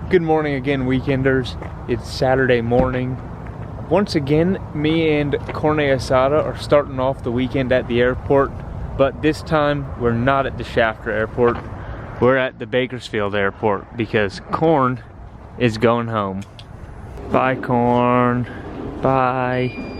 Good morning again, weekenders. It's Saturday morning. Once again, me and Corne Asada are starting off the weekend at the airport, but this time we're not at the Shafter Airport. We're at the Bakersfield Airport because Corn is going home. Bye, Corn. Bye.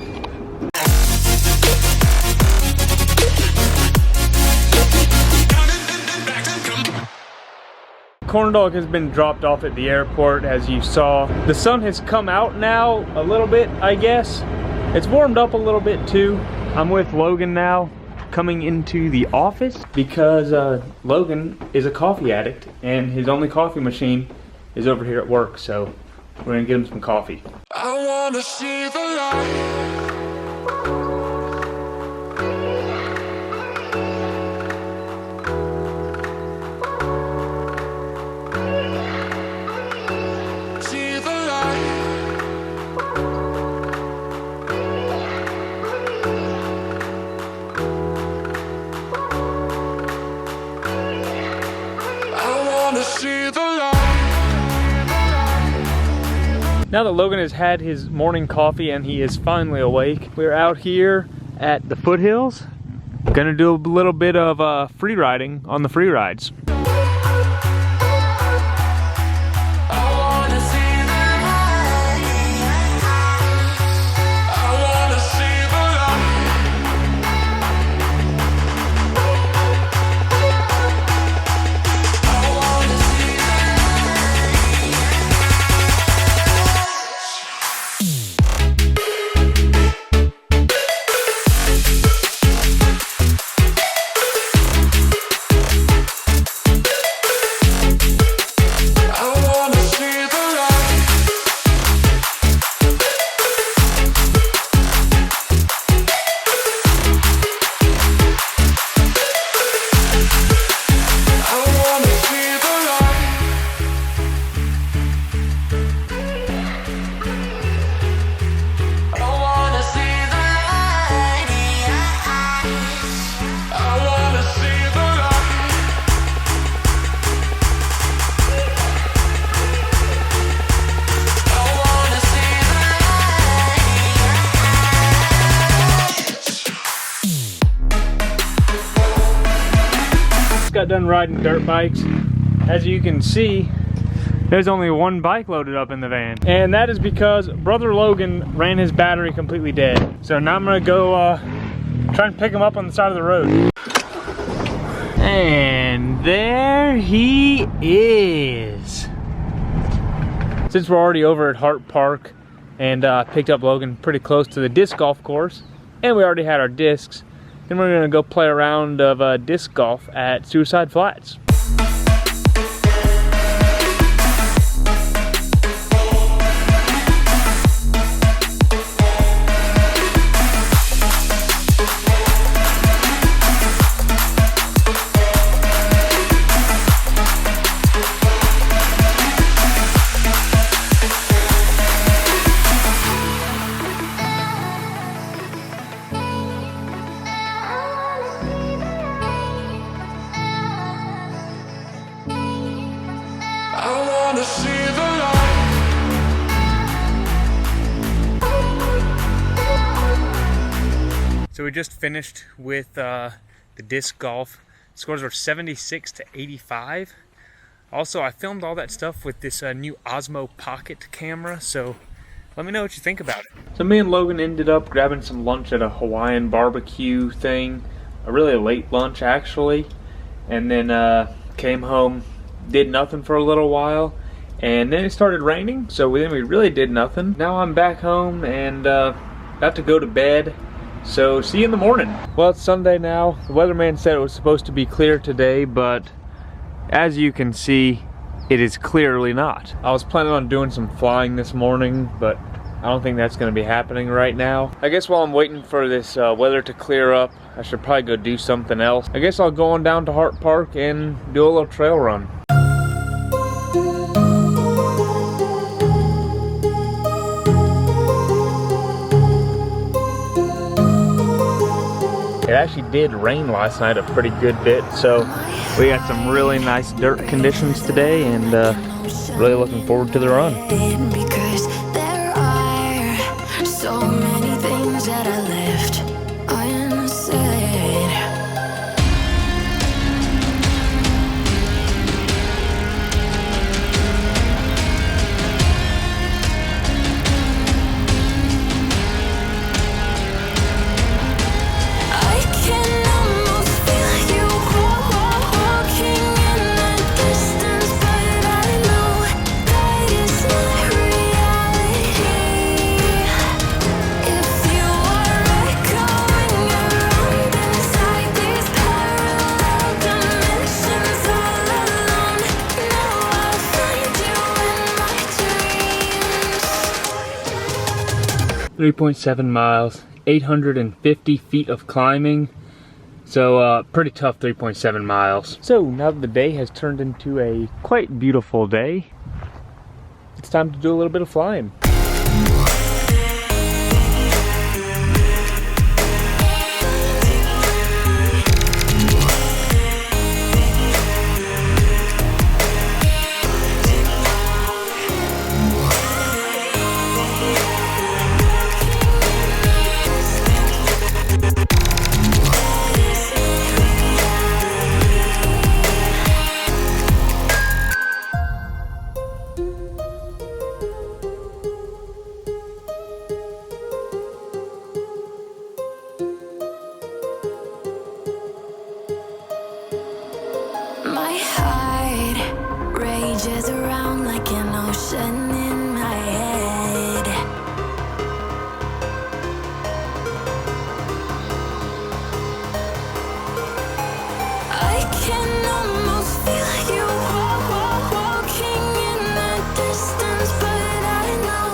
Corn Dog has been dropped off at the airport, as you saw. The sun has come out now a little bit, I guess. It's warmed up a little bit too. I'm with Logan now, coming into the office because Logan is a coffee addict and his only coffee machine is over here at work, so we're gonna get him some coffee. I wanna see the light. Now that Logan has had his morning coffee and he is finally awake, we're out here at the foothills. Gonna do a little bit of free riding on the free rides. Got done riding dirt bikes. As you can see, there's only one bike loaded up in the van, and that is because brother Logan ran his battery completely dead. So now I'm gonna go try and pick him up on the side of the road. And there he is. Since we're already over at Hart Park and picked up Logan pretty close to the disc golf course, and we already had our discs, then we're gonna go play a round of disc golf at Suicide Flats. So we just finished with the disc golf. Scores were 76 to 85. Also, I filmed all that stuff with this new Osmo Pocket camera, so let me know what you think about it. So me and Logan ended up grabbing some lunch at a Hawaiian barbecue thing, a really late lunch actually, and then came home, did nothing for a little while, and then it started raining, so then we really did nothing. Now I'm back home and about to go to bed. So see you in the morning. Well, it's Sunday now. The weatherman said it was supposed to be clear today, but as you can see, it is clearly not. I was planning on doing some flying this morning, but I don't think that's going to be happening right now. I guess while I'm waiting for this weather to clear up, I should probably go do something else. I guess I'll go on down to Hart Park and do a little trail run. It actually did rain last night a pretty good bit, so we got some really nice dirt conditions today, and really looking forward to the run. Because there are so many things that I left unsaid. 3.7 miles, 850 feet of climbing. So pretty tough 3.7 miles. So now that the day has turned into a quite beautiful day, it's time to do a little bit of flying. My heart rages around like an ocean in my head. I can almost feel you walking in the distance, but I know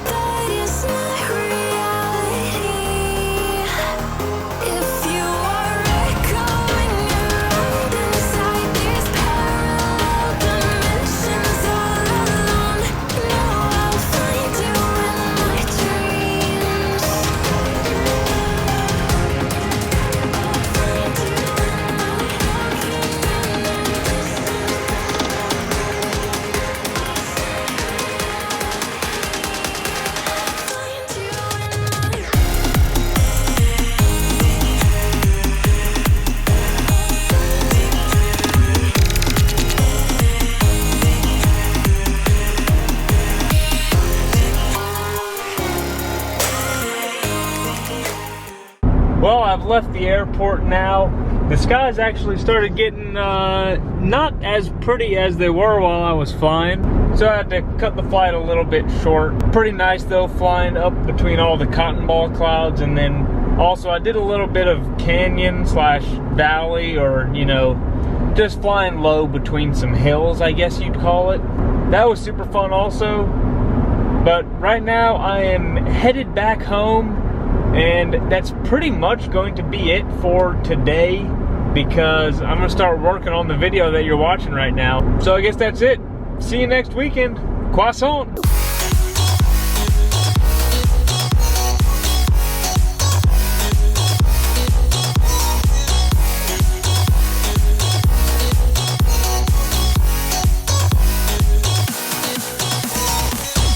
that it's not reality. If you are echoing around inside these parallel dimensions all alone, know I'll find you in my dreams. I'll find you in my walking in the Well, I've left the airport now. The skies actually started getting not as pretty as they were while I was flying, so I had to cut the flight a little bit short. Pretty nice though, flying up between all the cotton ball clouds, and then also I did a little bit of canyon slash valley, or you know, just flying low between some hills, I guess you'd call it. That was super fun also. But right now I am headed back home, and that's pretty much going to be it for today, because I'm gonna start working on the video that you're watching right now. So I guess that's it. See you next weekend. Croissant.